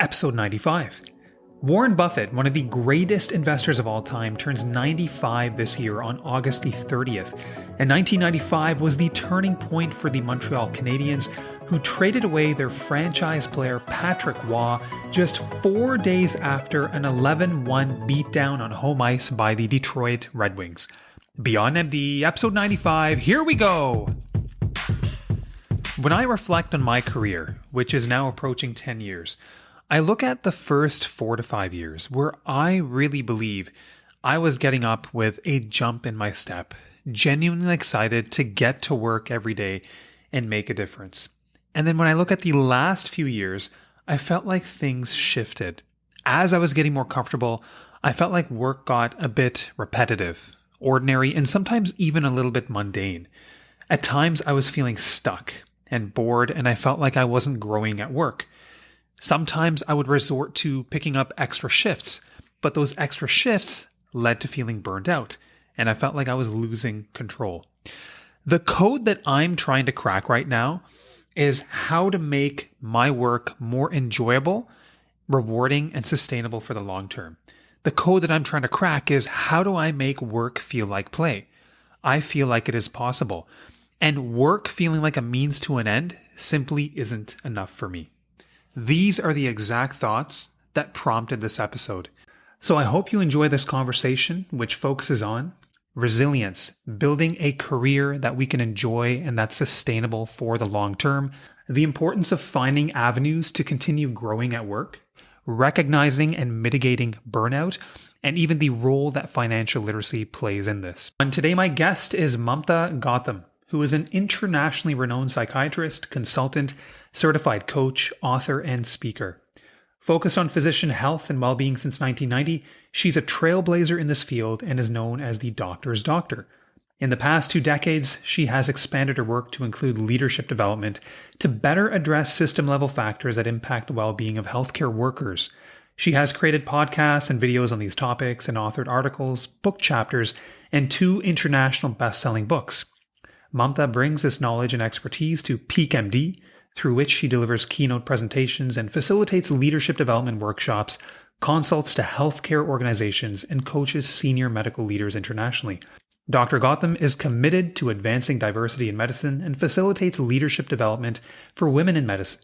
episode 95. Warren Buffett, one of the greatest investors of all time, turns 95 this year on August the 30th. And 1995 was the turning point for the Montreal Canadiens, who traded away their franchise player Patrick Waugh just 4 days after an 11-1 beatdown on home ice by the Detroit Red Wings. Beyond MD, episode 95, here we go! When I reflect on my career, which is now approaching 10 years, I look at the first 4 to 5 years where I really believe I was getting up with a jump in my step, genuinely excited to get to work every day and make a difference. And then when I look at the last few years, I felt like things shifted. As I was getting more comfortable, I felt like work got a bit repetitive, ordinary, and sometimes even a little bit mundane. At times I was feeling stuck and bored, and I felt like I wasn't growing at work. Sometimes I would resort to picking up extra shifts, but those extra shifts led to feeling burned out, and I felt like I was losing control. The code that I'm trying to crack right now is how to make my work more enjoyable, rewarding, and sustainable for the long term. The code that I'm trying to crack is how do I make work feel like play? I feel like it is possible. And work feeling like a means to an end simply isn't enough for me. These are the exact thoughts that prompted this episode. So I hope you enjoy this conversation, which focuses on resilience, building a career that we can enjoy and that's sustainable for the long term, the importance of finding avenues to continue growing at work, recognizing and mitigating burnout, and even the role that financial literacy plays in this. And today my guest is Mamta Gautam, who is an internationally renowned psychiatrist, consultant, certified coach, author, and speaker. Focused on physician health and well-being since 1990, she's a trailblazer in this field and is known as the doctor's doctor. In the past 2 decades, she has expanded her work to include leadership development to better address system-level factors that impact the well-being of healthcare workers. She has created podcasts and videos on these topics and authored articles, book chapters, and 2 international best-selling books. Mamta brings this knowledge and expertise to Peak MD, through which she delivers keynote presentations and facilitates leadership development workshops, consults to healthcare organizations, and coaches senior medical leaders internationally. Dr. Gautam is committed to advancing diversity in medicine and facilitates leadership development for women in medicine.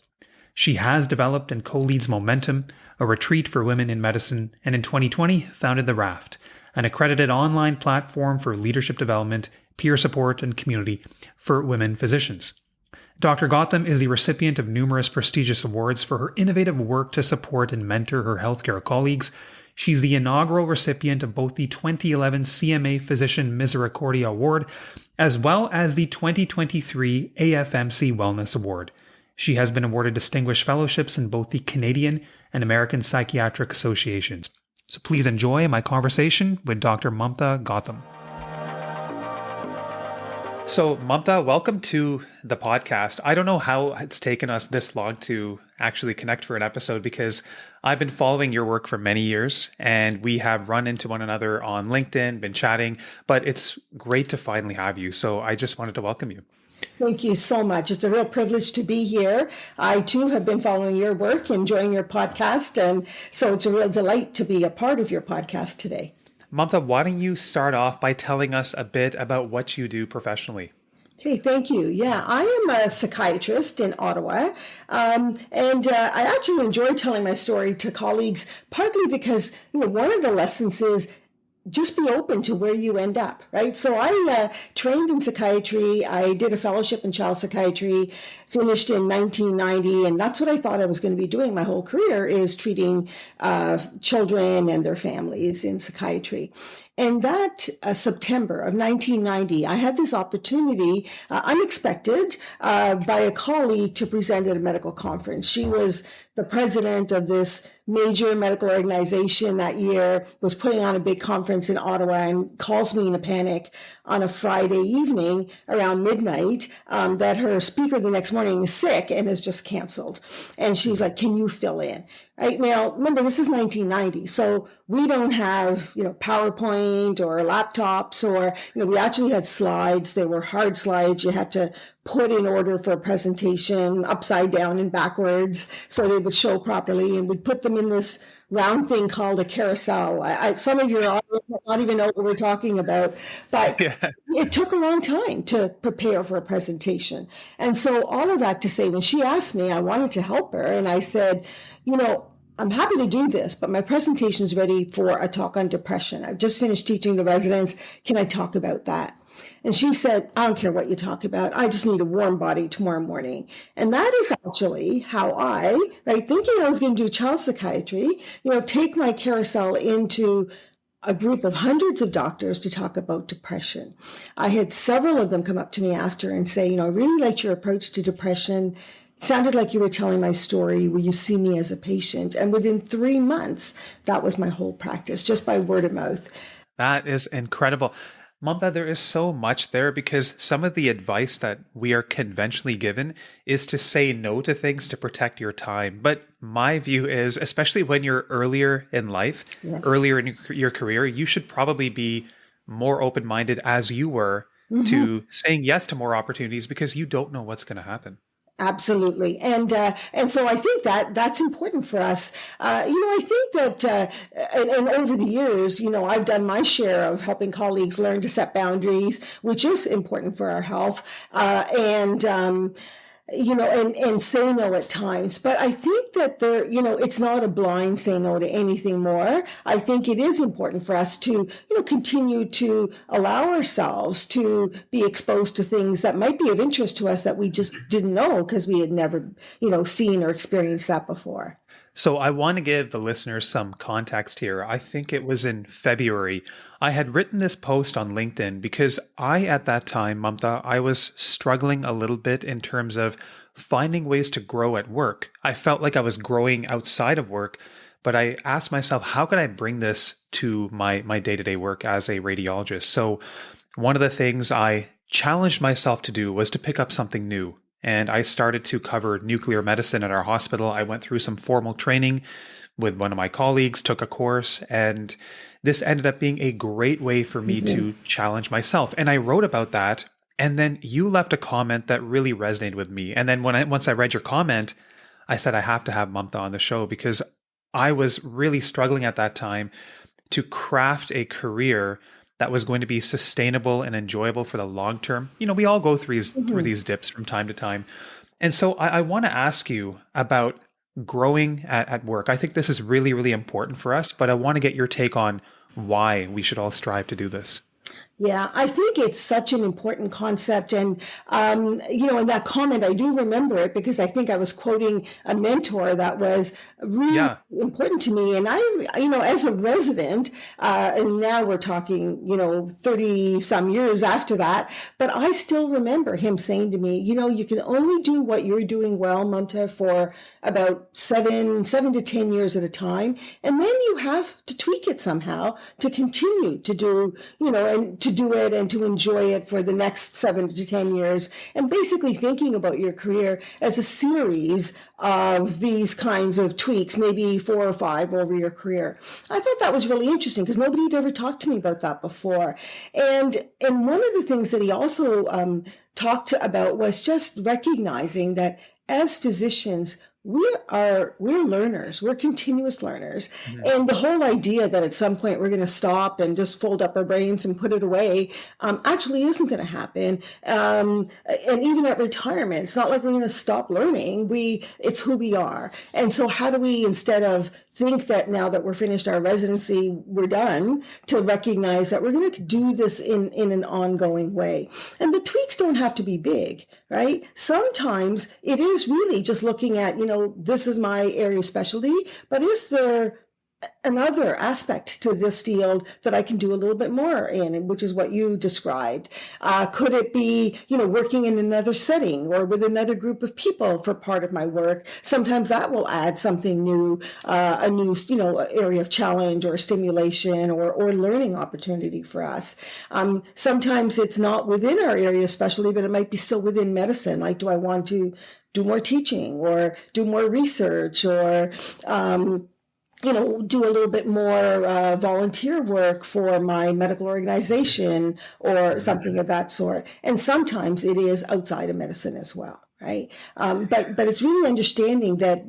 She has developed and co-leads Momentum, a retreat for women in medicine, and in 2020 founded The Raft, an accredited online platform for leadership development, peer support, and community for women physicians. Dr. Gautam is the recipient of numerous prestigious awards for her innovative work to support and mentor her healthcare colleagues. She's the inaugural recipient of both the 2011 CMA Physician Misericordia Award, as well as the 2023 AFMC Wellness Award. She has been awarded distinguished fellowships in both the Canadian and American Psychiatric Associations. So please enjoy my conversation with Dr. Mamta Gautam. So Mamta, welcome to the podcast. I don't know how it's taken us this long to actually connect for an episode because I've been following your work for many years and we have run into one another on LinkedIn, been chatting, but it's great to finally have you. So I just wanted to welcome you. Thank you so much. It's a real privilege to be here. I too have been following your work, enjoying your podcast, and so it's a real delight to be a part of your podcast today. Mamta, why don't you start off by telling us a bit about what you do professionally? Hey, thank you. Yeah, I am a psychiatrist in Ottawa, and I actually enjoy telling my story to colleagues, partly because one of the lessons is just be open to where you end up, right? So I trained in psychiatry. I did a fellowship in child psychiatry, finished in 1990, and that's what I thought I was going to be doing my whole career, is treating children and their families in psychiatry. And that September of 1990, I had this opportunity, unexpected, by a colleague to present at a medical conference. She was the president of this major medical organization that year, was putting on a big conference in Ottawa, and calls me in a panic on a Friday evening around midnight that her speaker the next morning is sick and has just canceled. And she's like, can you fill in? Right now, remember, this is 1990, so we don't have, PowerPoint or laptops, or, we actually had slides. They were hard slides. You had to put in order for a presentation upside down and backwards so they would show properly, and we'd put them in this round thing called a carousel. Some of your audience might not even know what we're talking about, but Yeah. it took a long time to prepare for a presentation. And so all of that to say, when she asked me, I wanted to help her, and I said, I'm happy to do this, but my presentation is ready for a talk on depression. I've just finished teaching the residents. Can I talk about that? And she said, I don't care what you talk about. I just need a warm body tomorrow morning. And that is actually how I, thinking I was going to do child psychiatry, take my carousel into a group of hundreds of doctors to talk about depression. I had several of them come up to me after and say, I really liked your approach to depression. It sounded like you were telling my story. Will you see me as a patient? And within 3 months, that was my whole practice, just by word of mouth. That is incredible. Mamta, there is so much there because some of the advice that we are conventionally given is to say no to things to protect your time. But my view is, especially when you're earlier in life, Yes. earlier in your career, you should probably be more open-minded as you were to saying yes to more opportunities because you don't know what's going to happen. Absolutely. And so I think that that's important for us. I think that, and over the years, I've done my share of helping colleagues learn to set boundaries, which is important for our health. And say no at times. But I think that it's not a blind say no to anything more. I think it is important for us to, continue to allow ourselves to be exposed to things that might be of interest to us that we just didn't know because we had never, seen or experienced that before. So I want to give the listeners some context here. I think it was in February. I had written this post on LinkedIn because at that time, Mamta, I was struggling a little bit in terms of finding ways to grow at work. I felt like I was growing outside of work, but I asked myself, how can I bring this to my day-to-day work as a radiologist? So one of the things I challenged myself to do was to pick up something new. And I started to cover nuclear medicine at our hospital. I went through some formal training with one of my colleagues, took a course, and this ended up being a great way for me to challenge myself. And I wrote about that. And then you left a comment that really resonated with me. And then once I read your comment, I said, I have to have Mamta on the show because I was really struggling at that time to craft a career that was going to be sustainable and enjoyable for the long term. We all go through these dips from time to time. And so I want to ask you about growing at work. I think this is really, really important for us, but I want to get your take on why we should all strive to do this. Yeah, I think it's such an important concept. And, in that comment, I do remember it because I think I was quoting a mentor that was really important to me. And I, as a resident, and now we're talking, 30 some years after that, but I still remember him saying to me, you can only do what you're doing well, Mamta, for about seven to 10 years at a time. And then you have to tweak it somehow to continue to do, and to do it and to enjoy it for the next 7 to 10 years, and basically thinking about your career as a series of these kinds of tweaks, maybe 4 or 5 over your career. I thought that was really interesting because nobody had ever talked to me about that before. And one of the things that he also talked about was just recognizing that as physicians, we're learners. We're continuous learners. And the whole idea that at some point we're going to stop and just fold up our brains and put it away actually isn't going to happen. And even at retirement, it's not like we're going to stop learning. It's who we are. And so how do we, instead of think that now that we're finished our residency, we're done, to recognize that we're going to do this in an ongoing way. And the tweaks don't have to be big, right? Sometimes it is really just looking at, this is my area of specialty, but is there another aspect to this field that I can do a little bit more in, which is what you described? Could it be, working in another setting or with another group of people for part of my work? Sometimes that will add something new, a new, area of challenge or stimulation or learning opportunity for us. Sometimes it's not within our area of specialty, but it might be still within medicine. Like, do I want to do more teaching or do more research or, do a little bit more volunteer work for my medical organization or something of that sort. And sometimes it is outside of medicine as well. Right. But it's really understanding that,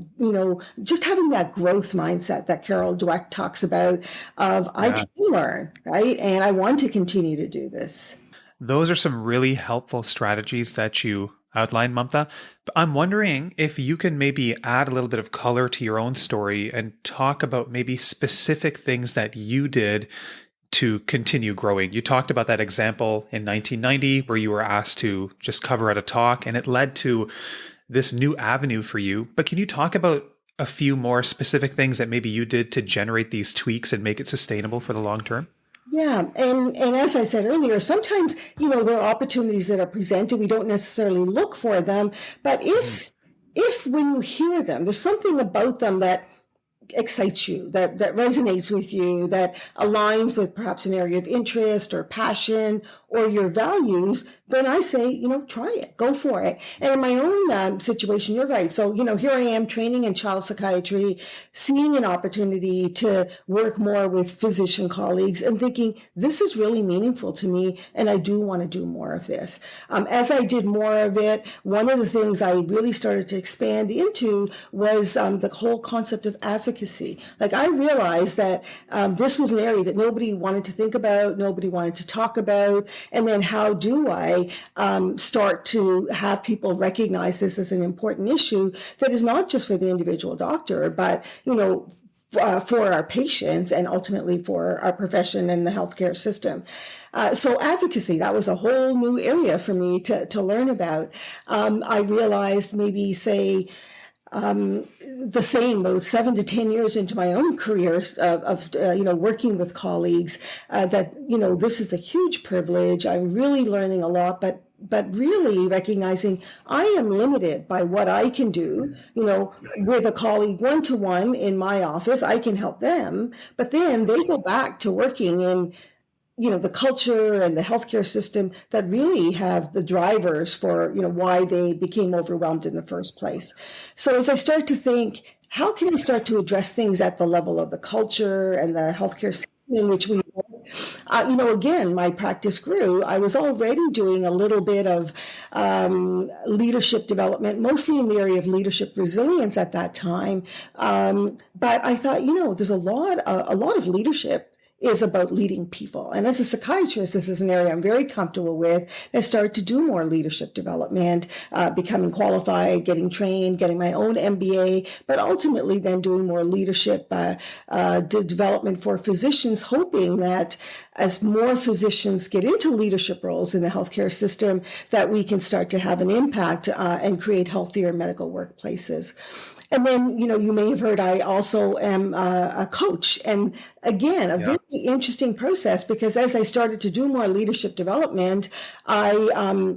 just having that growth mindset that Carol Dweck talks about of I Yeah. can learn, right? And I want to continue to do this. Those are some really helpful strategies that you outlined, Mamta. But I'm wondering if you can maybe add a little bit of color to your own story and talk about maybe specific things that you did to continue growing. You talked about that example in 1990 where you were asked to just cover at a talk and it led to this new avenue for you. But can you talk about a few more specific things that maybe you did to generate these tweaks and make it sustainable for the long term? Yeah, and as I said earlier, sometimes there are opportunities that are presented. We don't necessarily look for them, but if when you hear them, there's something about them that excites you, that resonates with you, that aligns with perhaps an area of interest or passion or your values, then I say, try it, go for it. And in my own situation, you're right. So, here I am training in child psychiatry, seeing an opportunity to work more with physician colleagues and thinking, this is really meaningful to me, and I do want to do more of this. As I did more of it, one of the things I really started to expand into was the whole concept of advocacy. Like I realized that this was an area that nobody wanted to think about, nobody wanted to talk about. And then how do I start to have people recognize this as an important issue that is not just for the individual doctor, but, for our patients and ultimately for our profession and the healthcare system. So advocacy, that was a whole new area for me to learn about. I realized maybe, say, the same, about 7 to 10 years into my own career of working with colleagues, that, this is a huge privilege. I'm really learning a lot, but really recognizing I am limited by what I can do, with a colleague one-to-one in my office. I can help them, but then they go back to working in the culture and the healthcare system that really have the drivers for, why they became overwhelmed in the first place. So as I start to think, how can I start to address things at the level of the culture and the healthcare system in which we work? Again, my practice grew. I was already doing a little bit of leadership development, mostly in the area of leadership resilience at that time. But I thought, there's a lot of leadership is about leading people. And as a psychiatrist, this is an area I'm very comfortable with. I started to do more leadership development, becoming qualified, getting trained, getting my own MBA, but ultimately then doing more leadership development for physicians, hoping that as more physicians get into leadership roles in the healthcare system, that we can start to have an impact and create healthier medical workplaces. And then, you may have heard I also am a coach. And again, a really interesting process, because as I started to do more leadership development, I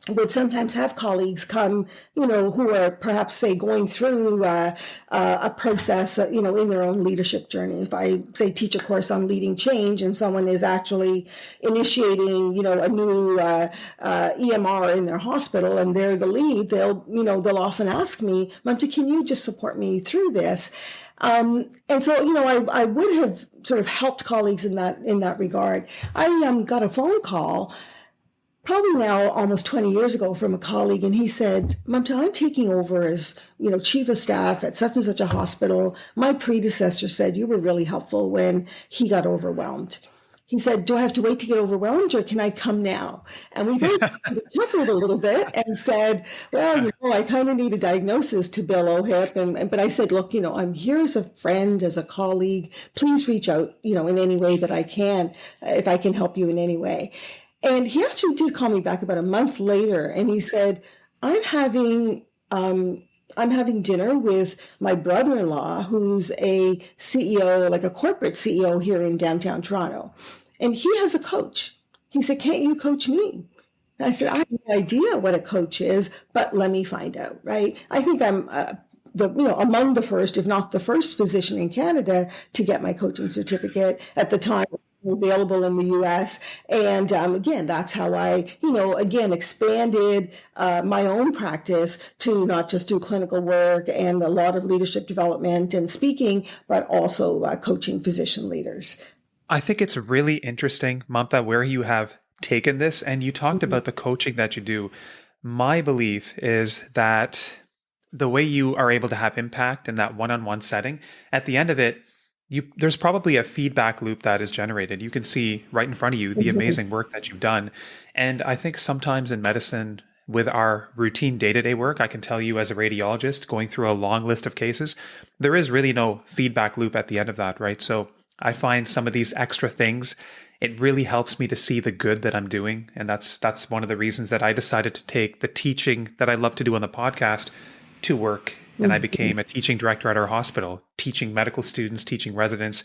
would sometimes have colleagues come, who are perhaps, say, going through a process, in their own leadership journey. If I, say, teach a course on leading change and someone is actually initiating, a new EMR in their hospital and they're the lead, they'll often ask me, Mamta, can you just support me through this? And so, I would have sort of helped colleagues in that regard. I got a phone call probably now almost 20 years ago from a colleague, and he said, Mamta, I'm taking over as, chief of staff at such and such a hospital. My predecessor said you were really helpful when he got overwhelmed. He said, do I have to wait to get overwhelmed or can I come now? And we both chuckled a little bit and said, well, I kind of need a diagnosis to bill OHIP. But I said, look, I'm here as a friend, as a colleague. Please reach out, in any way that I can, if I can help you in any way. And he actually did call me back about a month later, and he said, I'm having dinner with my brother-in-law, who's a CEO, like a corporate CEO here in downtown Toronto. And he has a coach. He said, can't you coach me? And I said, I have no idea what a coach is, but let me find out, right? I think I'm among the first, if not the first physician in Canada to get my coaching certificate at the time. available in the US. And again, that's how I, again, expanded my own practice to not just do clinical work and a lot of leadership development and speaking, but also coaching physician leaders. I think it's really interesting, Mamta, where you have taken this, and you talked about the coaching that you do. My belief is that the way you are able to have impact in that one-on-one setting, at the end of it, there's probably a feedback loop that is generated. You can see right in front of you the amazing work that you've done. And I think sometimes in medicine, with our routine day-to-day work, I can tell you as a radiologist, going through a long list of cases, there is really no feedback loop at the end of that, right? So I find some of these extra things, it really helps me to see the good that I'm doing. And that's one of the reasons that I decided to take the teaching that I love to do on the podcast to work. And I became a teaching director at our hospital, teaching medical students, teaching residents.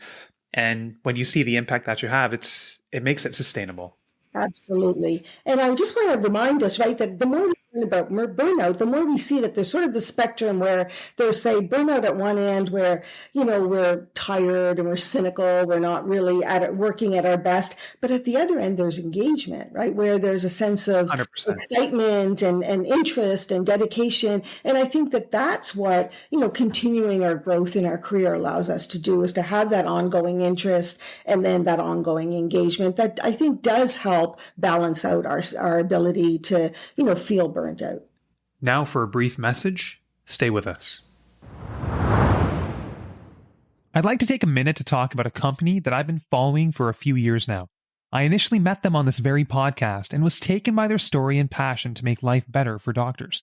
And when you see the impact that you have, it makes it sustainable. Absolutely. And I just want to remind us, right, that the more we learn about burnout, the more we see that there's sort of the spectrum where there's, say, burnout at one end where, we're tired and we're cynical, we're not really working at our best. But at the other end, there's engagement, right, where there's a sense of 100%. excitement and interest and dedication. And I think that that's what, continuing our growth in our career allows us to do, is to have that ongoing interest and then that ongoing engagement that I think does help balance out our ability to, feel burned out. Now for a brief message, stay with us. I'd like to take a minute to talk about a company that I've been following for a few years now. I initially met them on this very podcast and was taken by their story and passion to make life better for doctors.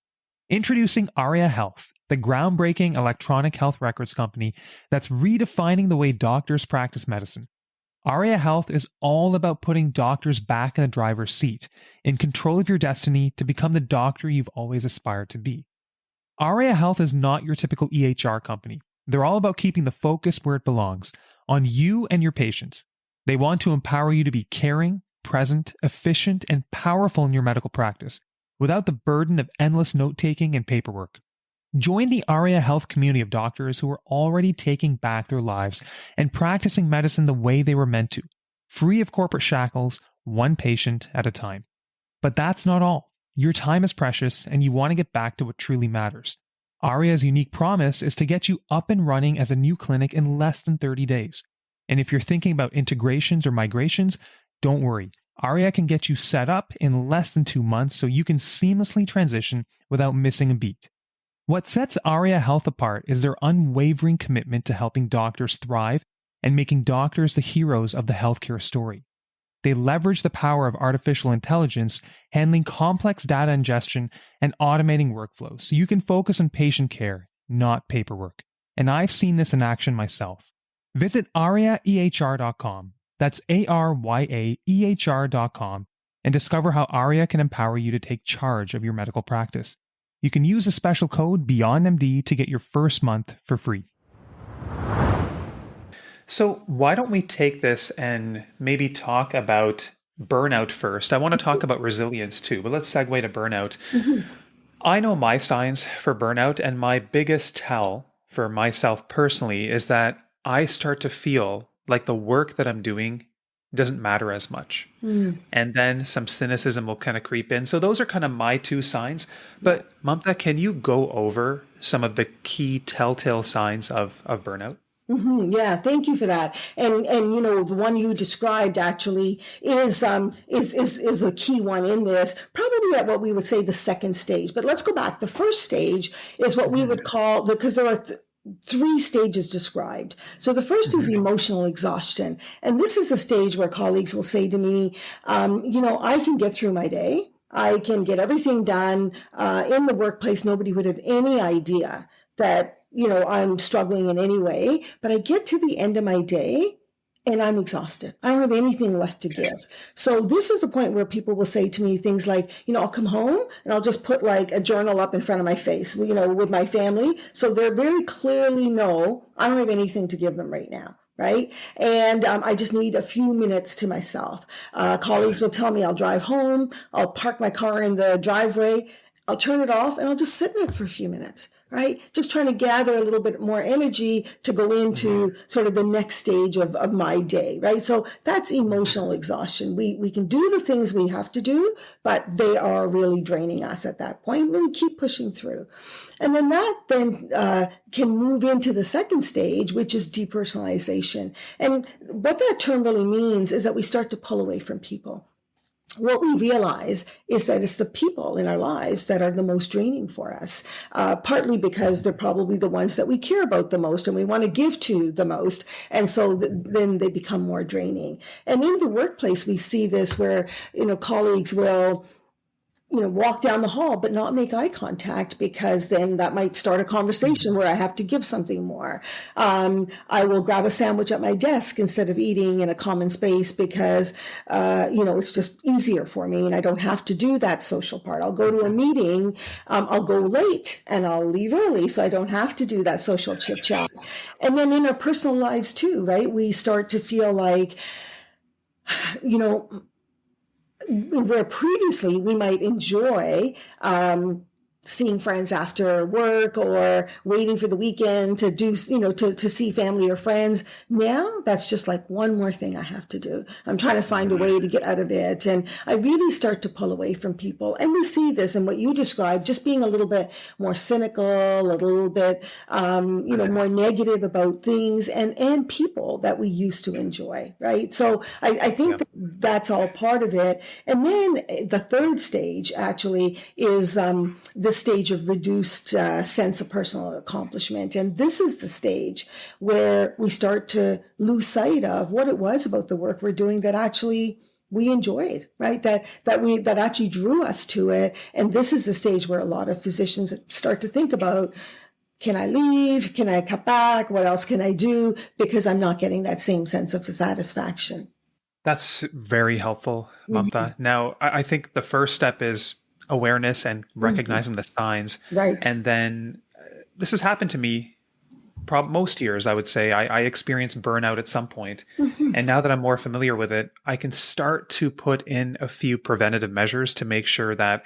Introducing Aria Health, the groundbreaking electronic health records company that's redefining the way doctors practice medicine. Aria Health is all about putting doctors back in the driver's seat, in control of your destiny to become the doctor you've always aspired to be. Aria Health is not your typical EHR company. They're all about keeping the focus where it belongs, on you and your patients. They want to empower you to be caring, present, efficient, and powerful in your medical practice, without the burden of endless note-taking and paperwork. Join the Aria Health community of doctors who are already taking back their lives and practicing medicine the way they were meant to, free of corporate shackles, one patient at a time. But that's not all. Your time is precious and you want to get back to what truly matters. Aria's unique promise is to get you up and running as a new clinic in less than 30 days. And if you're thinking about integrations or migrations, don't worry. Aria can get you set up in less than 2 months so you can seamlessly transition without missing a beat. What sets Aria Health apart is their unwavering commitment to helping doctors thrive and making doctors the heroes of the healthcare story. They leverage the power of artificial intelligence, handling complex data ingestion and automating workflows so you can focus on patient care, not paperwork. And I've seen this in action myself. Visit ariaehr.com, that's ARYAEHR.com, and discover how Aria can empower you to take charge of your medical practice. You can use a special code BeyondMD to get your first month for free. So why don't we take this and maybe talk about burnout first? I want to talk about resilience too, but let's segue to burnout. I know my signs for burnout, and my biggest tell for myself personally is that I start to feel like the work that I'm doing doesn't matter as much. And then some cynicism will kind of creep in. So those are kind of my two signs. But Mamta, can you go over some of the key telltale signs of burnout? Yeah, thank you for that. And the one you described actually is a key one in this, probably at what we would say the second stage. But let's go back. The first stage is what we would call, because there are three stages described. So the first is emotional exhaustion. And this is a stage where colleagues will say to me, I can get through my day. I can get everything done in the workplace. Nobody would have any idea that, I'm struggling in any way. But I get to the end of my day and I'm exhausted. I don't have anything left to give. So this is the point where people will say to me things like, I'll come home and I'll just put like a journal up in front of my face, with my family. So they very clearly know I don't have anything to give them right now. Right. And I just need a few minutes to myself. Colleagues will tell me I'll drive home. I'll park my car in the driveway. I'll turn it off and I'll just sit in it for a few minutes, right? Just trying to gather a little bit more energy to go into sort of the next stage of my day, right? So that's emotional exhaustion. We can do the things we have to do, but they are really draining us at that point. And we keep pushing through. And then that can move into the second stage, which is depersonalization. And what that term really means is that we start to pull away from people. What we realize is that it's the people in our lives that are the most draining for us, partly because they're probably the ones that we care about the most and we want to give to the most. And so then they become more draining. And in the workplace, we see this where, colleagues will walk down the hall, but not make eye contact, because then that might start a conversation where I have to give something more. I will grab a sandwich at my desk instead of eating in a common space because, it's just easier for me and I don't have to do that social part. I'll go to a meeting, I'll go late and I'll leave early so I don't have to do that social chit chat. And then in our personal lives too, right? We start to feel like, where previously we might enjoy seeing friends after work or waiting for the weekend to do, to see family or friends. Now that's just like one more thing I have to do. I'm trying to find a way to get out of it. And I really start to pull away from people. And we see this in what you described, just being a little bit more cynical, a little bit, more negative about things and people that we used to enjoy, right? So I think that's all part of it. And then the third stage actually is the stage of reduced sense of personal accomplishment. And this is the stage where we start to lose sight of what it was about the work we're doing that actually we enjoyed, right? That actually drew us to it. And this is the stage where a lot of physicians start to think about, can I leave? Can I cut back? What else can I do? Because I'm not getting that same sense of satisfaction. That's very helpful, Mamta. Now, I think the first step is awareness and recognizing the signs. Right. And then this has happened to me most years, I would say. I experienced burnout at some point. And now that I'm more familiar with it, I can start to put in a few preventative measures to make sure that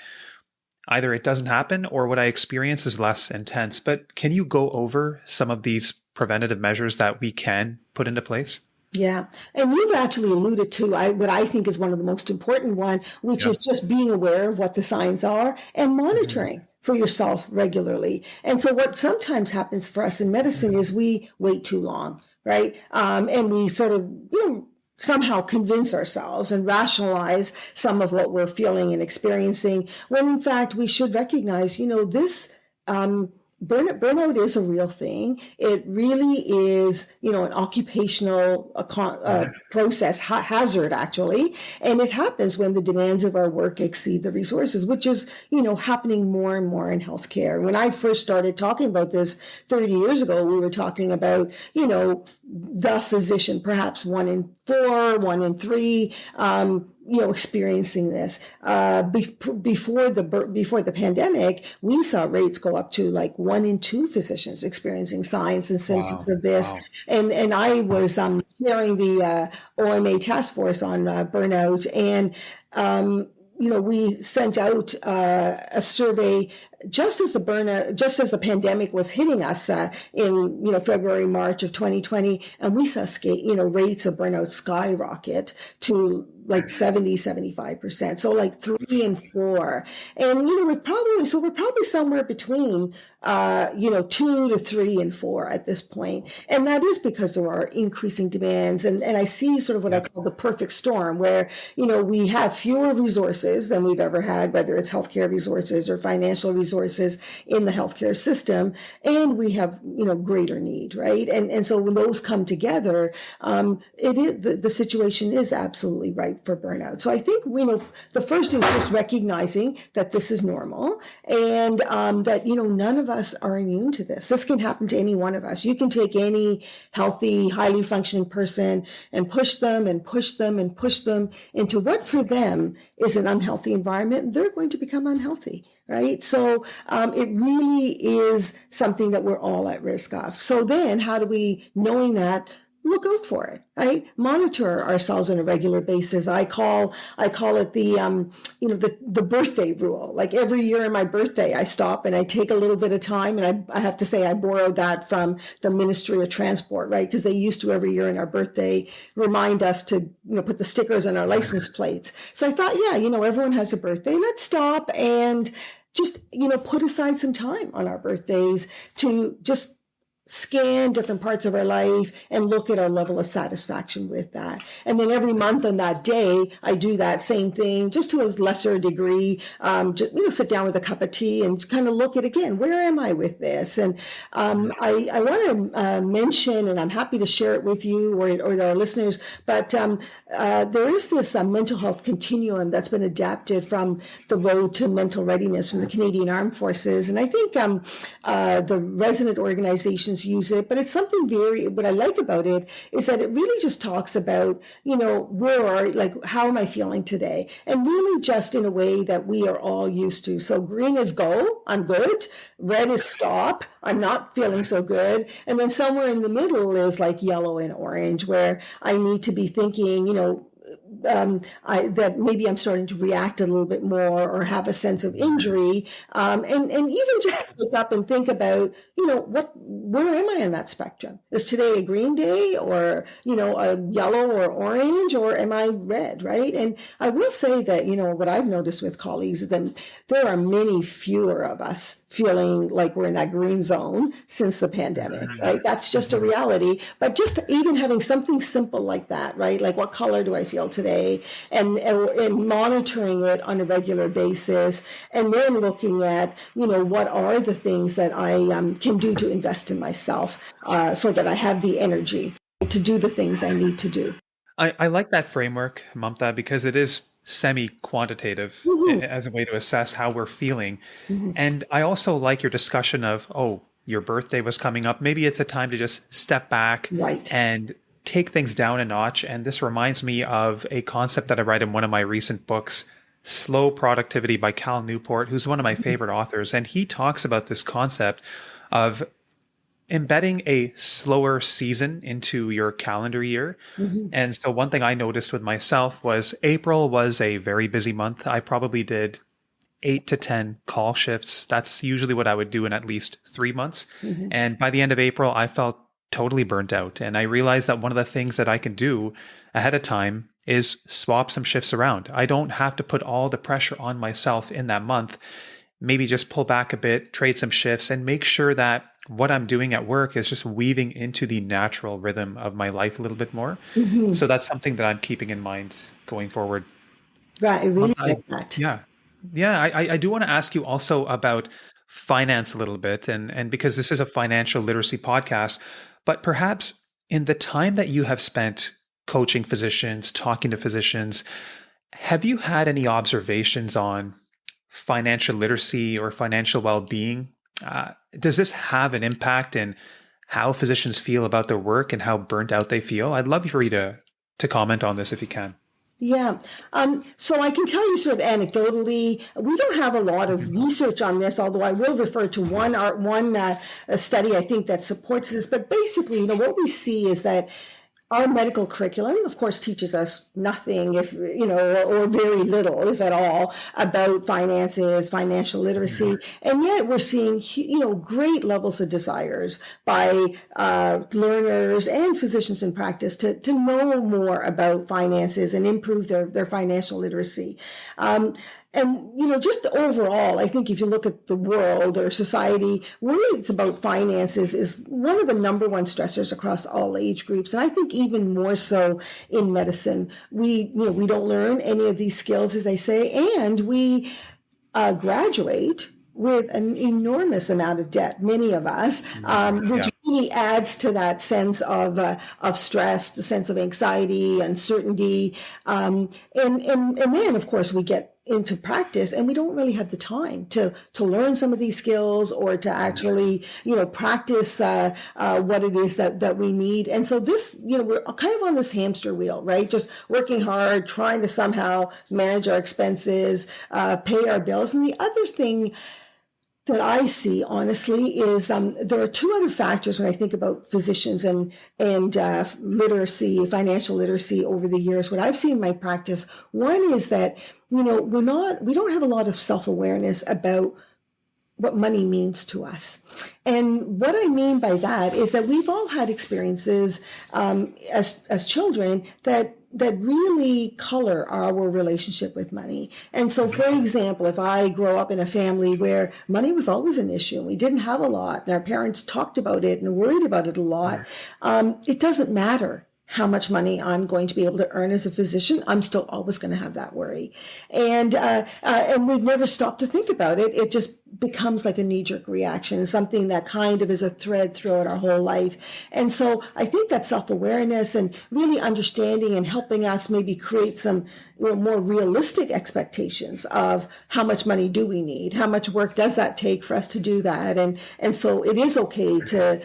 either it doesn't happen or what I experience is less intense. But can you go over some of these preventative measures that we can put into place? Yeah. And you've actually alluded to what I think is one of the most important one, which is just being aware of what the signs are and monitoring for yourself regularly. And so what sometimes happens for us in medicine is we wait too long, right? And we sort of, somehow convince ourselves and rationalize some of what we're feeling and experiencing, when in fact we should recognize, this burnout is a real thing. It really is, an occupational process hazard, actually. And it happens when the demands of our work exceed the resources, which is, happening more and more in healthcare. When I first started talking about this 30 years ago, we were talking about, the physician, perhaps 1 in 4, 1 in 3, experiencing this. Before the pandemic, we saw rates go up to like 1 in 2 physicians experiencing signs and symptoms of this. Wow. And I was chairing the OMA task force on burnout, and we sent out a survey just as the pandemic was hitting us in February, March of 2020, and we saw rates of burnout skyrocket to like 70-75%. So like 3 and 4, and we're probably somewhere between 2 to 3 and 4 at this point, and that is because there are increasing demands, and I see sort of what I call the perfect storm, where we have fewer resources than we've ever had, whether it's healthcare resources or financial resources in the healthcare system, and we have greater need, right? And so when those come together, the situation is absolutely ripe for burnout. So I think the first is just recognizing that this is normal, and that none of us are immune to this. This can happen to any one of us. You can take any healthy, highly functioning person and push them and push them and push them into what for them is an unhealthy environment, and they're going to become unhealthy. Right. So it really is something that we're all at risk of. So then how do we, knowing that, look out for it. I monitor ourselves on a regular basis. I call it the birthday rule. Like every year on my birthday, I stop and I take a little bit of time. And I have to say I borrowed that from the Ministry of Transport, right? Because they used to every year on our birthday remind us to put the stickers on our license plates. So I thought, yeah, everyone has a birthday. Let's stop and just put aside some time on our birthdays to just scan different parts of our life and look at our level of satisfaction with that. And then every month on that day, I do that same thing, just to a lesser degree. Just, sit down with a cup of tea and kind of look at again, where am I with this? And I want to mention, and I'm happy to share it with you or our listeners, but there is this mental health continuum that's been adapted from the Road to Mental Readiness from the Canadian Armed Forces. And I think the resident organizations use it, but it's something what I like about it is that it really just talks about, how am I feeling today? And really just in a way that we are all used to. So green is go, I'm good. Red is stop, I'm not feeling so good. And then somewhere in the middle is like yellow and orange, where I need to be thinking, that maybe I'm starting to react a little bit more or have a sense of injury, and even just look up and think about, where am I on that spectrum? Is today a green day, or a yellow or orange, or am I red? Right? And I will say that what I've noticed with colleagues is that there are many fewer of us feeling like we're in that green zone since the pandemic. Right? That's just a reality. But just even having something simple like that, right? Like, what color do I feel today, and monitoring it on a regular basis, and then looking at what are the things that I can do to invest in myself, so that I have the energy to do the things I need to do. I like that framework, Mamta, because it is semi-quantitative Mm-hmm. as a way to assess how we're feeling. Mm-hmm. And I also like your discussion of, oh, your birthday was coming up. Maybe it's a time to just step back Right. and take things down a notch. And this reminds me of a concept that I read in one of my recent books, Slow Productivity by Cal Newport, who's one of my favorite authors. And he talks about this concept of embedding a slower season into your calendar year. Mm-hmm. And so one thing I noticed with myself was April was a very busy month. I probably did 8 to 10 call shifts. That's usually what I would do in at least 3 months. Mm-hmm. And by the end of April, I felt totally burnt out. And I realized that one of the things that I can do ahead of time is swap some shifts around. I don't have to put all the pressure on myself in that month. Maybe just pull back a bit, trade some shifts, and make sure that what I'm doing at work is just weaving into the natural rhythm of my life a little bit more. Mm-hmm. So that's something that I'm keeping in mind going forward. Right. I really I, like that. yeah. Yeah. I do want to ask you also about finance a little bit, and because this is a financial literacy podcast, but perhaps in the time that you have spent coaching physicians, talking to physicians, have you had any observations on financial literacy or financial well-being? Does this have an impact in how physicians feel about their work and how burnt out they feel? I'd love for you to comment on this if you can. Yeah. So I can tell you sort of anecdotally, we don't have a lot of research on this, although I will refer to one study I think that supports this. But basically, what we see is that our medical curriculum, of course, teaches us nothing, if or very little, if at all, about finances, financial literacy, and yet we're seeing great levels of desires by learners and physicians in practice to know more about finances and improve their financial literacy. And, just overall, I think if you look at the world or society, worries about finances is one of the number one stressors across all age groups. And I think even more so in medicine. We don't learn any of these skills, as they say, and we graduate with an enormous amount of debt, many of us, which really adds to that sense of stress, the sense of anxiety, uncertainty, and then, of course, we get into practice and we don't really have the time to learn some of these skills or to actually practice what it is that we need. And so this we're kind of on this hamster wheel, right? Just working hard, trying to somehow manage our expenses, pay our bills. And the other thing that I see, honestly, is there are two other factors when I think about physicians and literacy, financial literacy over the years. What I've seen in my practice, one is that we don't have a lot of self awareness about what money means to us. And what I mean by that is that we've all had experiences as children that really color our relationship with money. And so, for example, if I grow up in a family where money was always an issue, and we didn't have a lot, and our parents talked about it and worried about it a lot, it doesn't matter how much money I'm going to be able to earn as a physician. I'm still always going to have that worry. And we've never stopped to think about it. It just becomes like a knee-jerk reaction, something that kind of is a thread throughout our whole life. And so I think that self-awareness and really understanding and helping us maybe create some more realistic expectations of how much money do we need, how much work does that take for us to do that, and so it is okay to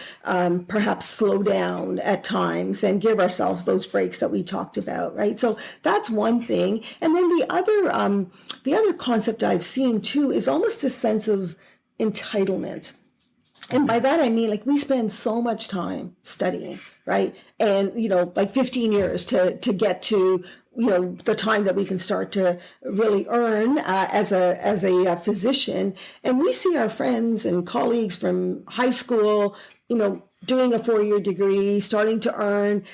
perhaps slow down at times and give ourselves those breaks that we talked about, right? So that's one thing. And then the other concept I've seen too is almost this sense of entitlement. And by that, I mean, like, we spend so much time studying, right? And, like 15 years to get to, the time that we can start to really earn as a physician. And we see our friends and colleagues from high school, doing a 4-year degree, starting to earn,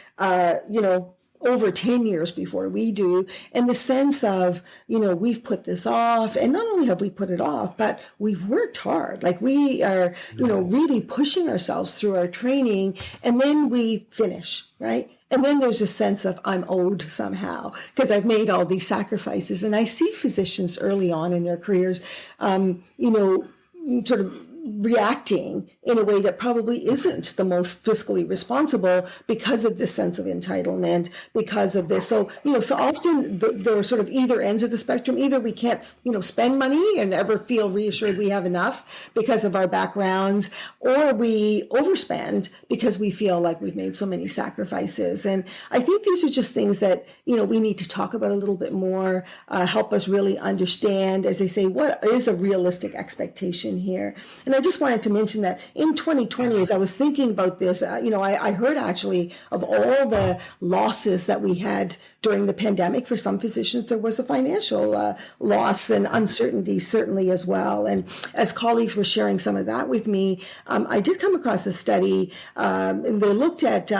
over 10 years before we do. And the sense of, we've put this off. And not only have we put it off, but we've worked hard. Like, we are, really pushing ourselves through our training. And then we finish, right? And then there's a sense of I'm owed somehow because I've made all these sacrifices. And I see physicians early on in their careers, sort of reacting in a way that probably isn't the most fiscally responsible because of this sense of entitlement, because of this. So, so often they're sort of either ends of the spectrum. Either we can't, spend money and ever feel reassured we have enough because of our backgrounds, or we overspend because we feel like we've made so many sacrifices. And I think these are just things that, we need to talk about a little bit more, help us really understand, as I say, what is a realistic expectation here. And I just wanted to mention that in 2020, as I was thinking about this, I heard actually of all the losses that we had during the pandemic. For some physicians, there was a financial loss and uncertainty certainly as well. And as colleagues were sharing some of that with me, I did come across a study, and they looked at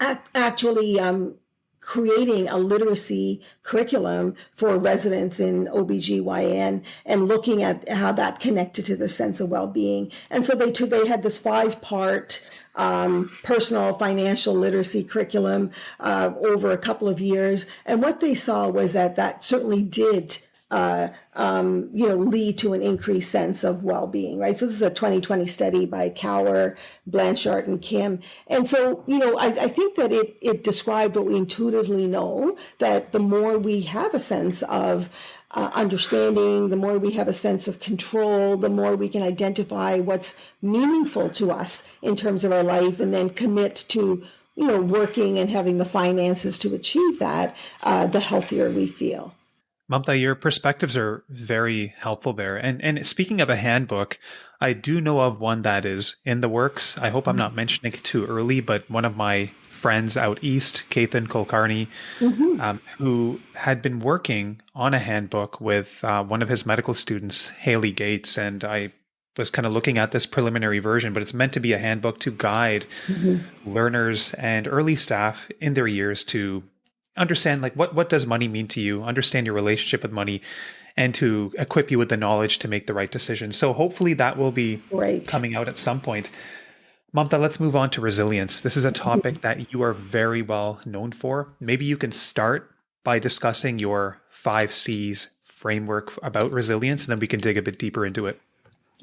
actually creating a literacy curriculum for residents in OBGYN and looking at how that connected to their sense of well-being. And so they had this 5-part personal financial literacy curriculum over a couple of years. And what they saw was that certainly did lead to an increased sense of well-being, right? So this is a 2020 study by Cower, Blanchard, and Kim. And so, I think that it described what we intuitively know, that the more we have a sense of understanding, the more we have a sense of control, the more we can identify what's meaningful to us in terms of our life, and then commit to, working and having the finances to achieve that, the healthier we feel. Mamta, your perspectives are very helpful there. And speaking of a handbook, I do know of one that is in the works. I hope I'm not mentioning it too early, but one of my friends out east, Keithan Kulkarni, who had been working on a handbook with one of his medical students, Haley Gates, and I was kind of looking at this preliminary version, but it's meant to be a handbook to guide learners and early staff in their years to understand, like, what does money mean to you, understand your relationship with money, and to equip you with the knowledge to make the right decision. So hopefully that will be coming out at some point. Mamta, let's move on to resilience. This is a topic that you are very well known for. Maybe you can start by discussing your 5 C's framework about resilience, and then we can dig a bit deeper into it.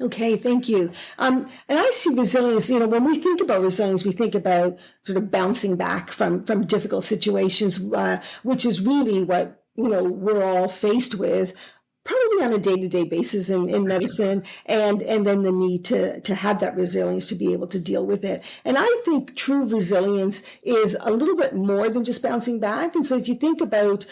Okay, thank you. And I see resilience, when we think about resilience, we think about sort of bouncing back from difficult situations, which is really what, we're all faced with probably on a day-to-day basis in medicine, and then the need to have that resilience to be able to deal with it. And I think true resilience is a little bit more than just bouncing back. And so if you think about,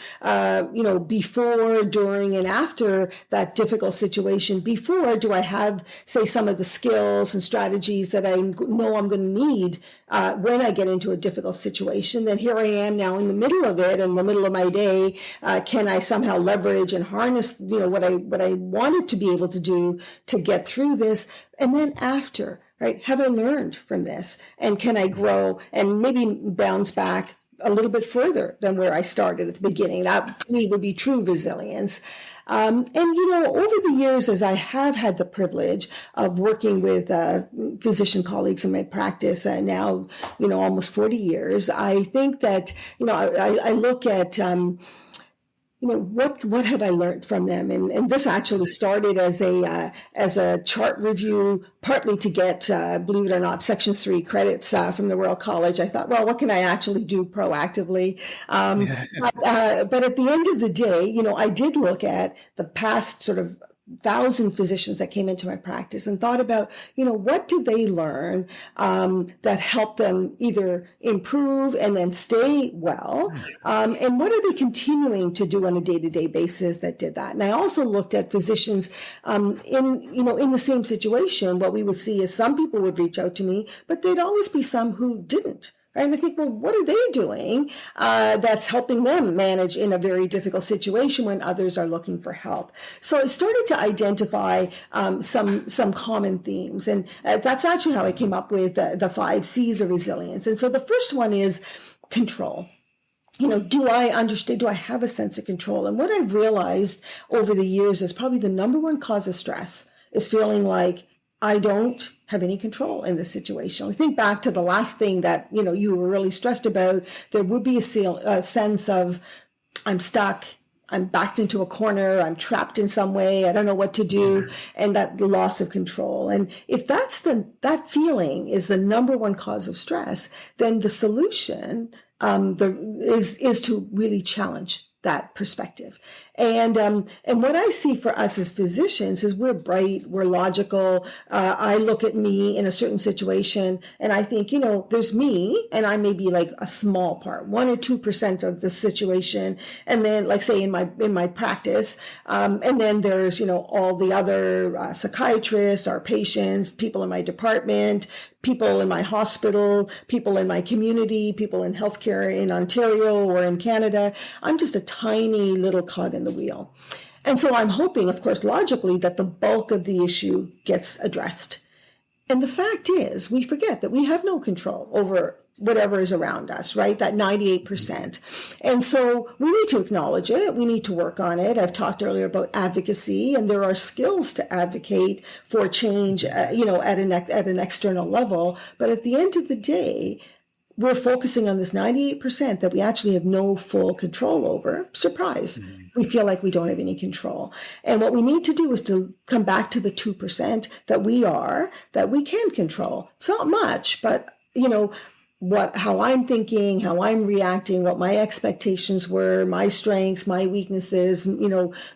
before, during, and after that difficult situation, before, do I have, say, some of the skills and strategies that I know I'm going to need when I get into a difficult situation? Then here I am now in the middle of it, in the middle of my day. Can I somehow leverage and harness, what I wanted to be able to do to get through this? And then after, right, have I learned from this? And can I grow and maybe bounce back a little bit further than where I started at the beginning? That to me would be true resilience. And, over the years, as I have had the privilege of working with physician colleagues in my practice, now, almost 40 years, I think that, I look at, what have I learned from them? And this actually started as a chart review, partly to get, believe it or not, Section 3 credits from the Royal College. I thought, well, what can I actually do proactively? But at the end of the day, I did look at the past sort of 1,000 physicians that came into my practice and thought about, what did they learn that helped them either improve and then stay well, and what are they continuing to do on a day-to-day basis that did that? And I also looked at physicians in the same situation. What we would see is some people would reach out to me, but there'd always be some who didn't. And I think, well, what are they doing that's helping them manage in a very difficult situation when others are looking for help? So I started to identify some common themes. And that's actually how I came up with the 5 C's of resilience. And so the first one is control. Do I understand? Do I have a sense of control? And what I've realized over the years is probably the number one cause of stress is feeling like I don't have any control in this situation. I think back to the last thing that, you were really stressed about. There would be a sense of I'm stuck, I'm backed into a corner, I'm trapped in some way, I don't know what to do, and that loss of control. And if that feeling is the number one cause of stress, then the solution is to really challenge that perspective. And what I see for us as physicians is we're bright, we're logical. I look at me in a certain situation and I think, there's me and I may be like a small part, 1 or 2% of the situation. And then like say in my practice, and then there's, all the other psychiatrists, our patients, people in my department, people in my hospital, people in my community, people in healthcare in Ontario or in Canada. I'm just a tiny little cog in the wheel. And so I'm hoping, of course, logically, that the bulk of the issue gets addressed. And the fact is, we forget that we have no control over whatever is around us, right? That 98%. And so we need to acknowledge it. We need to work on it. I've talked earlier about advocacy, and there are skills to advocate for change, at an external level. But at the end of the day, we're focusing on this 98% that we actually have no full control over. Surprise. We feel like we don't have any control. And what we need to do is to come back to the 2% that we can control. It's not much, but, how I'm thinking, how I'm reacting, what my expectations were, my strengths, my weaknesses,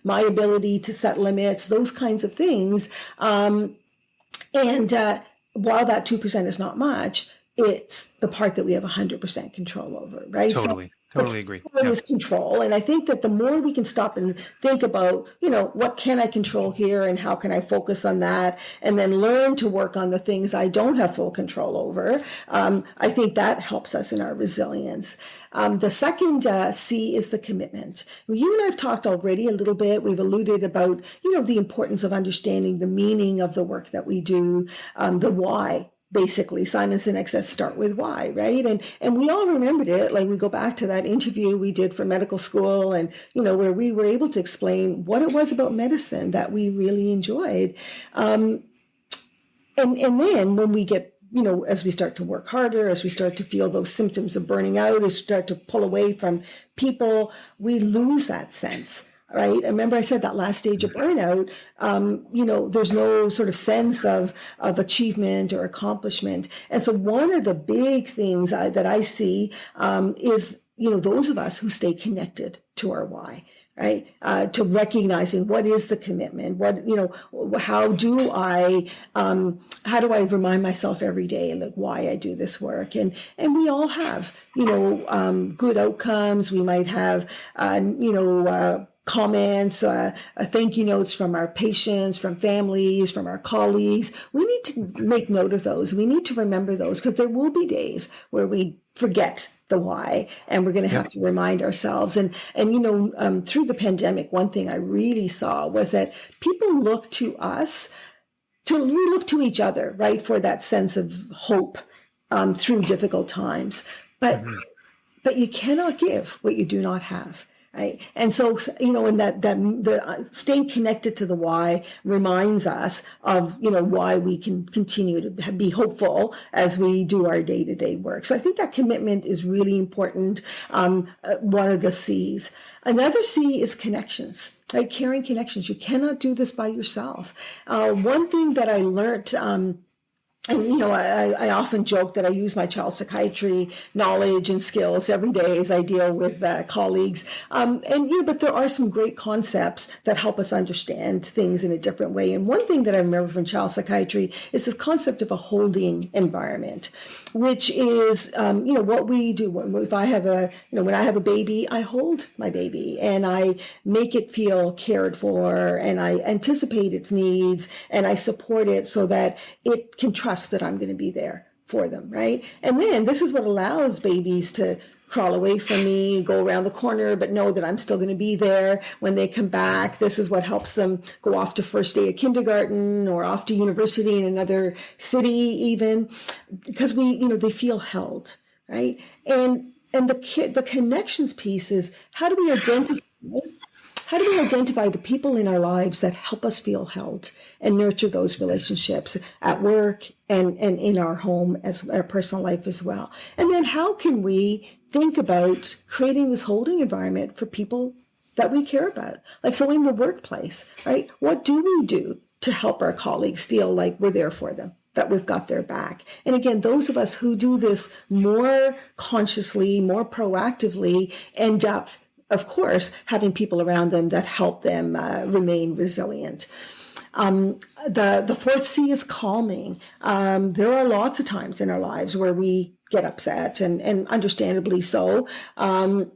my ability to set limits, those kinds of things. And while that 2% is not much, it's the part that we have 100% control over, right? Totally agree. Is control. And I think that the more we can stop and think about, what can I control here and how can I focus on that, and then learn to work on the things I don't have full control over, I think that helps us in our resilience. The second C is the commitment. You and I have talked already a little bit. We've alluded about, the importance of understanding the meaning of the work that we do, the why. Basically, Simon Sinek says, start with why, right? And we all remembered it. Like we go back to that interview we did for medical school and, where we were able to explain what it was about medicine that we really enjoyed. And then when we get, as we start to work harder, as we start to feel those symptoms of burning out, as we start to pull away from people, we lose that sense. Right. I remember I said that last stage of burnout, there's no sort of sense of achievement or accomplishment. And so one of the big things that I see is, those of us who stay connected to our why. right? To recognizing what is the commitment, how do I remind myself every day, like, why I do this work. And we all have, good outcomes. We might have, comments, thank you notes from our patients, from families, from our colleagues. We need to make note of those. We need to remember those, because there will be days where we forget the why, and we're going to have to remind ourselves. And through the pandemic, one thing I really saw was that people look to us, we look to each other, right, for that sense of hope through difficult times. But you cannot give what you do not have. Right. And so, and the staying connected to the why reminds us of, why we can continue to be hopeful as we do our day-to-day work. So I think that commitment is really important. One of the C's. Another C is connections, right? Caring connections. You cannot do this by yourself. One thing that I learned, and, I often joke that I use my child psychiatry knowledge and skills every day as I deal with colleagues. But there are some great concepts that help us understand things in a different way. And one thing that I remember from child psychiatry is this concept of a holding environment, which is, what we do. If I have when I have a baby, I hold my baby and I make it feel cared for, and I anticipate its needs, and I support it so that it can trust that I'm going to be there for them, right? And then this is what allows babies to crawl away from me, go around the corner, but know that I'm still going to be there when they come back. This is what helps them go off to first day of kindergarten or off to university in another city even, because they feel held, right? And the connections piece is, how do we identify this? How do we identify the people in our lives that help us feel held and nurture those relationships at work and in our home, as our personal life as well? And then how can we think about creating this holding environment for people that we care about? Like, so in the workplace, right? What do we do to help our colleagues feel like we're there for them, that we've got their back? And again, those of us who do this more consciously, more proactively, end up, of course, having people around them that help them remain resilient. The fourth C is calming. There are lots of times in our lives where we get upset, and understandably so. And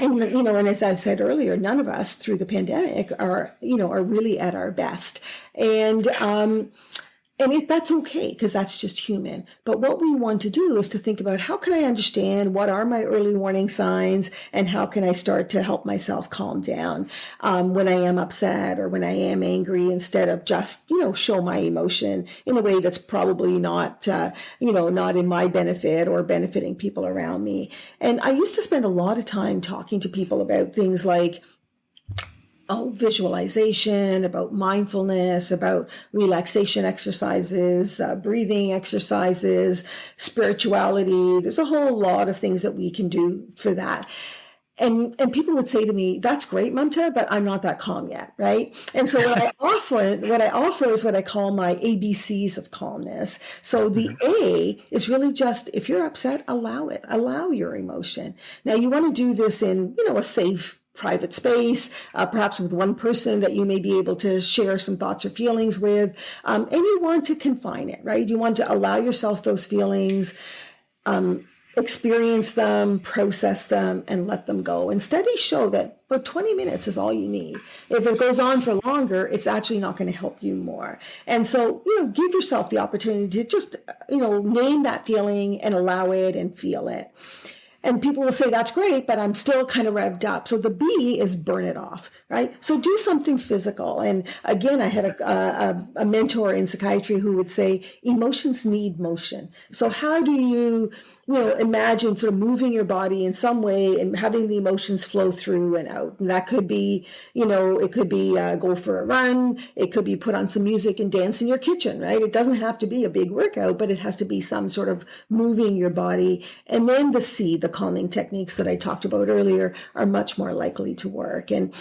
as I said earlier, none of us through the pandemic are really at our best. And that's okay, because that's just human. But what we want to do is to think about, how can I understand what are my early warning signs, and how can I start to help myself calm down when I am upset or when I am angry, instead of just, show my emotion in a way that's probably not in my benefit or benefiting people around me. And I used to spend a lot of time talking to people about things like, visualization, about mindfulness, about relaxation exercises, breathing exercises, spirituality. There's a whole lot of things that we can do for that. And people would say to me, "That's great, Mamta, but I'm not that calm yet," right? And so what I offer is what I call my ABCs of calmness. So the A is really just, if you're upset, allow it. Allow your emotion. Now, you want to do this in, a safe, private space, perhaps with one person that you may be able to share some thoughts or feelings with, and you want to confine it, right? You want to allow yourself those feelings, experience them, process them, and let them go. And studies show that about 20 minutes is all you need. If it goes on for longer, it's actually not going to help you more. And so, give yourself the opportunity to just, name that feeling and allow it and feel it. And people will say, "That's great, but I'm still kind of revved up." So the B is burn it off, right? So do something physical. And again, I had a mentor in psychiatry who would say, emotions need motion. So how do you, imagine sort of moving your body in some way and having the emotions flow through and out? And that could be, it could be go for a run. It could be put on some music and dance in your kitchen, right? It doesn't have to be a big workout, but it has to be some sort of moving your body. And then the C, the calming techniques that I talked about earlier, are much more likely to work. And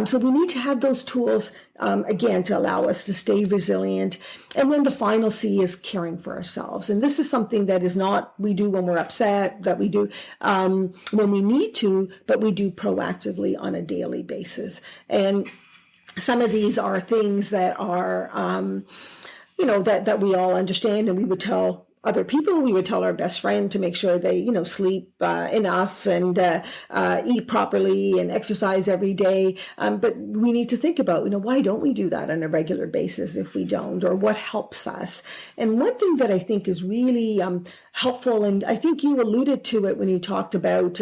so we need to have those tools again, to allow us to stay resilient. And then the final C is caring for ourselves. And this is something that is not we do when we're upset, that we do when we need to, but we do proactively on a daily basis. And some of these are things that are, that we all understand, and we would tell other people. We would tell our best friend to make sure they, sleep enough and eat properly and exercise every day. But we need to think about, why don't we do that on a regular basis if we don't, or what helps us? And one thing that I think is really helpful, and I think you alluded to it when you talked about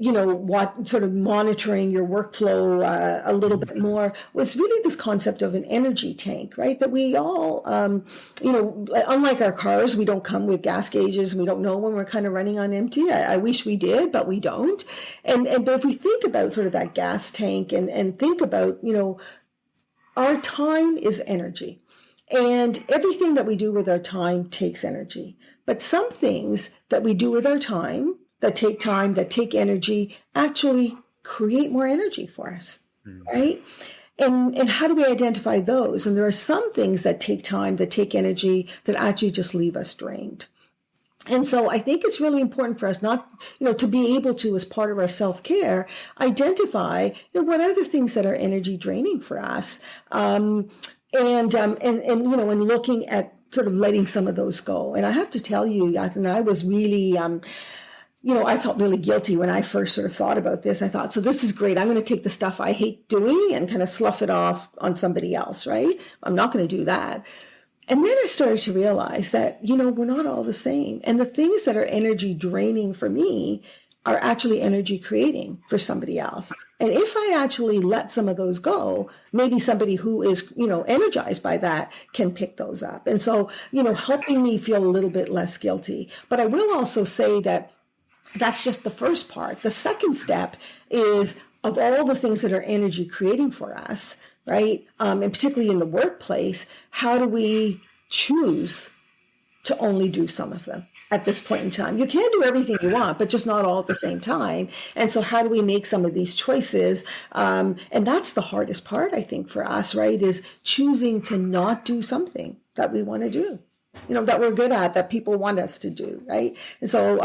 what sort of monitoring your workflow a little bit more, was really this concept of an energy tank, right? That we all, unlike our cars, we don't come with gas gauges. We don't know when we're kind of running on empty. I wish we did, but we don't. But if we think about sort of that gas tank and think about, our time is energy. And everything that we do with our time takes energy. But some things that we do with our time, that take energy, actually create more energy for us, right? And how do we identify those? And there are some things that take time, that take energy, that actually just leave us drained. And so I think it's really important for us not, to be able to, as part of our self-care, identify, what are the things that are energy draining for us, and looking at sort of letting some of those go. And I have to tell you, I was really, I felt really guilty when I first sort of thought about this. I thought, so this is great. I'm going to take the stuff I hate doing and kind of slough it off on somebody else, right? I'm not going to do that. And then I started to realize that, we're not all the same. And the things that are energy draining for me are actually energy creating for somebody else. And if I actually let some of those go, maybe somebody who is, energized by that can pick those up. And so, helping me feel a little bit less guilty. But I will also say that that's just the first part. The second step is, of all the things that are energy creating for us, right? And particularly in the workplace, how do we choose to only do some of them at this point in time? You can do everything you want, but just not all at the same time. And so how do we make some of these choices? And that's the hardest part, I think, for us, right? Is choosing to not do something that we want to do, that we're good at, that people want us to do, right? And so,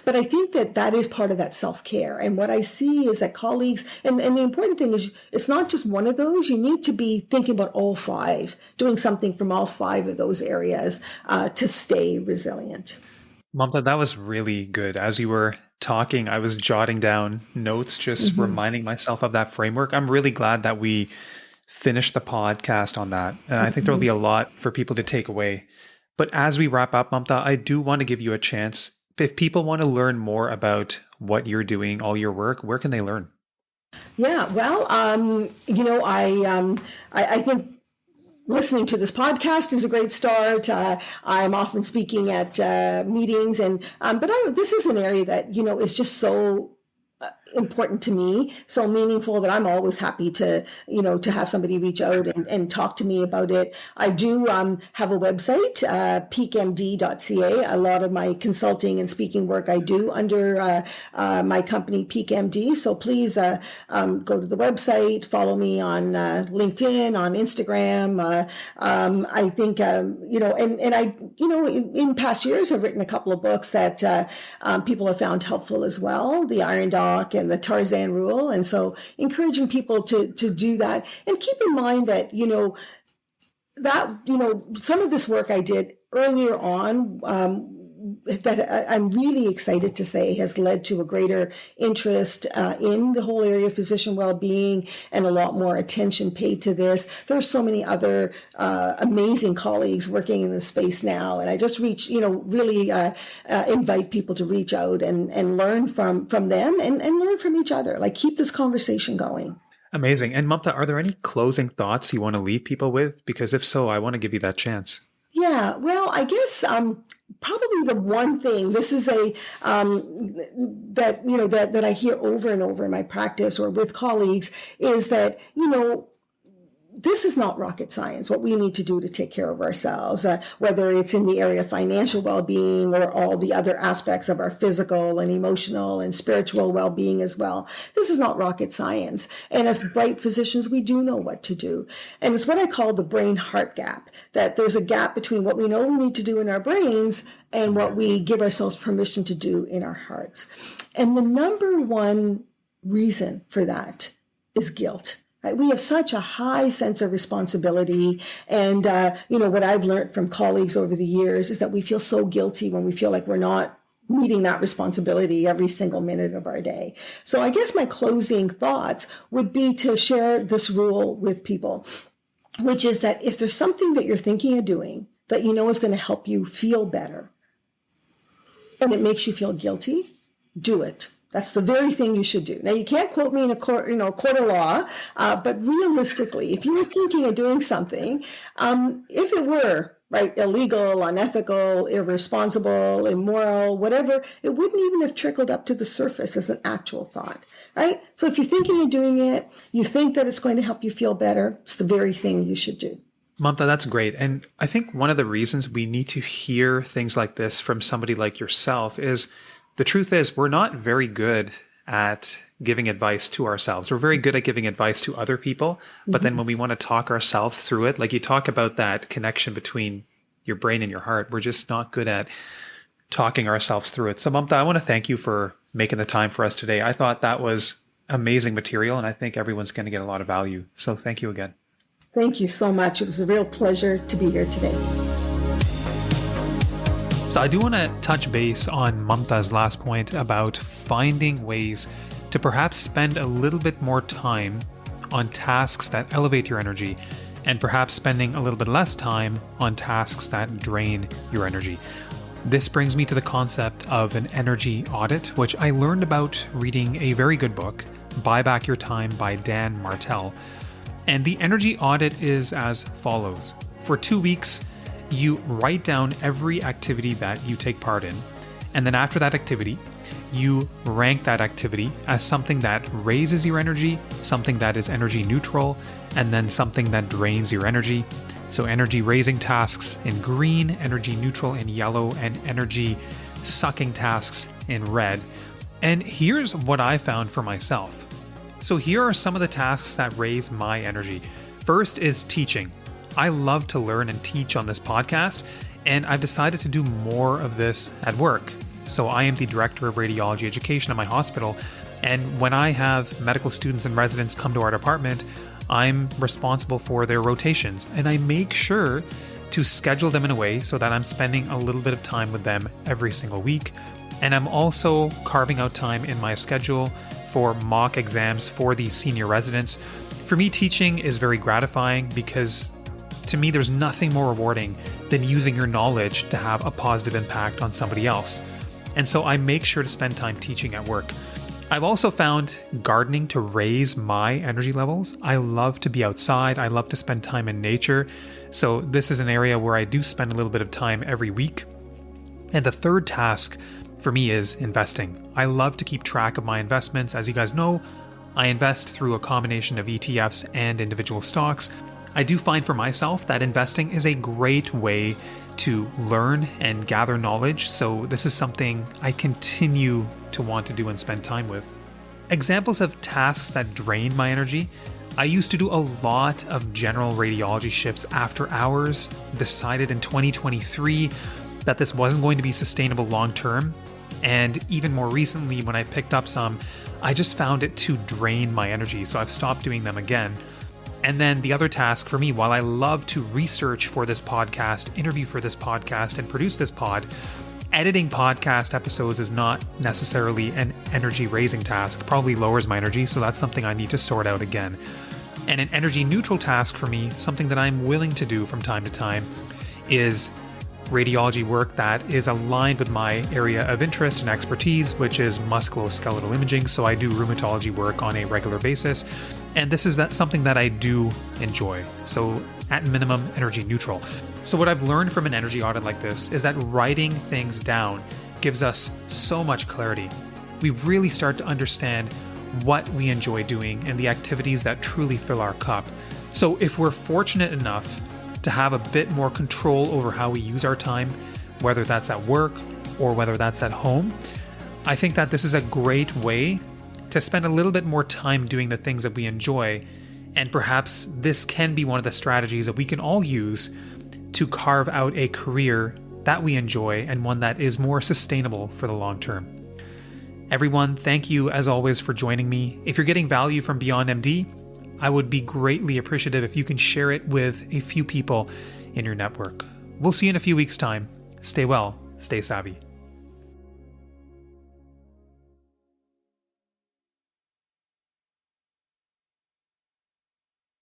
but I think that is part of that self-care. And what I see is that colleagues, and the important thing is, it's not just one of those. You need to be thinking about all five, doing something from all five of those areas to stay resilient. Mamta, that was really good. As you were talking, I was jotting down notes, just reminding myself of that framework. I'm really glad that we finished the podcast on that. And I think there'll be a lot for people to take away. But as we wrap up, Mamta, I do want to give you a chance. If people want to learn more about what you're doing, all your work, where can they learn? Yeah, well, I think listening to this podcast is a great start. I'm often speaking at meetings, but this is an area that is just so important to me, so meaningful, that I'm always happy to have somebody reach out and talk to me about it. I do have a website, peakmd.ca. A lot of my consulting and speaking work I do under my company, PeakMD. So please go to the website, follow me on LinkedIn, on Instagram. I think, in past years, I've written a couple of books that people have found helpful as well. The Iron Dog and the Tarzan rule. And so encouraging people to do that, and keep in mind that, some of this work I did earlier on, that I'm really excited to say has led to a greater interest in the whole area of physician well-being, and a lot more attention paid to this. There are so many other amazing colleagues working in this space now, and I just really invite people to reach out and learn from them and learn from each other. Like, keep this conversation going. Amazing. And Mamta, are there any closing thoughts you want to leave people with? Because if so, I want to give you that chance. Yeah, well, I guess probably the one thing, this is that I hear over and over in my practice or with colleagues, is that this is not rocket science, what we need to do to take care of ourselves, whether it's in the area of financial well-being or all the other aspects of our physical and emotional and spiritual well-being as well. This is not rocket science. And as bright physicians, we do know what to do. And it's what I call the brain-heart gap, that there's a gap between what we know we need to do in our brains and what we give ourselves permission to do in our hearts. And the number one reason for that is guilt. Right? We have such a high sense of responsibility. And, what I've learned from colleagues over the years is that we feel so guilty when we feel like we're not meeting that responsibility every single minute of our day. So I guess my closing thoughts would be to share this rule with people, which is that if there's something that you're thinking of doing that you know is going to help you feel better and it makes you feel guilty, do it. That's the very thing you should do. Now, you can't quote me in a court of law, but realistically, if you were thinking of doing something, if it were illegal, unethical, irresponsible, immoral, whatever, it wouldn't even have trickled up to the surface as an actual thought, right? So if you're thinking of doing it, you think that it's going to help you feel better, it's the very thing you should do. Mamta, that's great. And I think one of the reasons we need to hear things like this from somebody like yourself is the truth is we're not very good at giving advice to ourselves. We're very good at giving advice to other people. But then when we want to talk ourselves through it, like you talk about that connection between your brain and your heart, we're just not good at talking ourselves through it. So Mamta, I want to thank you for making the time for us today. I thought that was amazing material, and I think everyone's going to get a lot of value. So thank you again. Thank you so much. It was a real pleasure to be here today. So I do want to touch base on Mamta's last point about finding ways to perhaps spend a little bit more time on tasks that elevate your energy and perhaps spending a little bit less time on tasks that drain your energy. This brings me to the concept of an energy audit, which I learned about reading a very good book, Buy Back Your Time by Dan Martell. And the energy audit is as follows. For 2 weeks, you write down every activity that you take part in, and then after that activity, you rank that activity as something that raises your energy, something that is energy neutral, and then something that drains your energy. So energy raising tasks in green, energy neutral in yellow, and energy sucking tasks in red. And here's what I found for myself. So here are some of the tasks that raise my energy. First is teaching. I love to learn and teach on this podcast, and I've decided to do more of this at work. So I am the director of radiology education at my hospital, and when I have medical students and residents come to our department, I'm responsible for their rotations, and I make sure to schedule them in a way so that I'm spending a little bit of time with them every single week. And I'm also carving out time in my schedule for mock exams for the senior residents. For me, teaching is very gratifying because to me, there's nothing more rewarding than using your knowledge to have a positive impact on somebody else. And so I make sure to spend time teaching at work. I've also found gardening to raise my energy levels. I love to be outside. I love to spend time in nature. So this is an area where I do spend a little bit of time every week. And the third task for me is investing. I love to keep track of my investments. As you guys know, I invest through a combination of ETFs and individual stocks. I do find for myself that investing is a great way to learn and gather knowledge, so this is something I continue to want to do and spend time with. Examples of tasks that drain my energy. I used to do a lot of general radiology shifts after hours, decided in 2023 that this wasn't going to be sustainable long term, and even more recently when I picked up some, I just found it to drain my energy, so I've stopped doing them again. And then the other task for me, while I love to research for this podcast, interview for this podcast, and produce this pod, editing podcast episodes is not necessarily an energy raising task, probably lowers my energy, so that's something I need to sort out again. And an energy neutral task for me, something that I'm willing to do from time to time, is radiology work that is aligned with my area of interest and expertise, which is musculoskeletal imaging. So I do rheumatology work on a regular basis. And this is something that I do enjoy. So at minimum, energy neutral. So what I've learned from an energy audit like this is that writing things down gives us so much clarity. We really start to understand what we enjoy doing and the activities that truly fill our cup. So if we're fortunate enough to have a bit more control over how we use our time, whether that's at work or whether that's at home, I think that this is a great way to spend a little bit more time doing the things that we enjoy. And perhaps this can be one of the strategies that we can all use to carve out a career that we enjoy and one that is more sustainable for the long term. Everyone, thank you as always for joining me. If you're getting value from Beyond MD, I would be greatly appreciative if you can share it with a few people in your network. We'll see you in a few weeks' time. Stay well, stay savvy.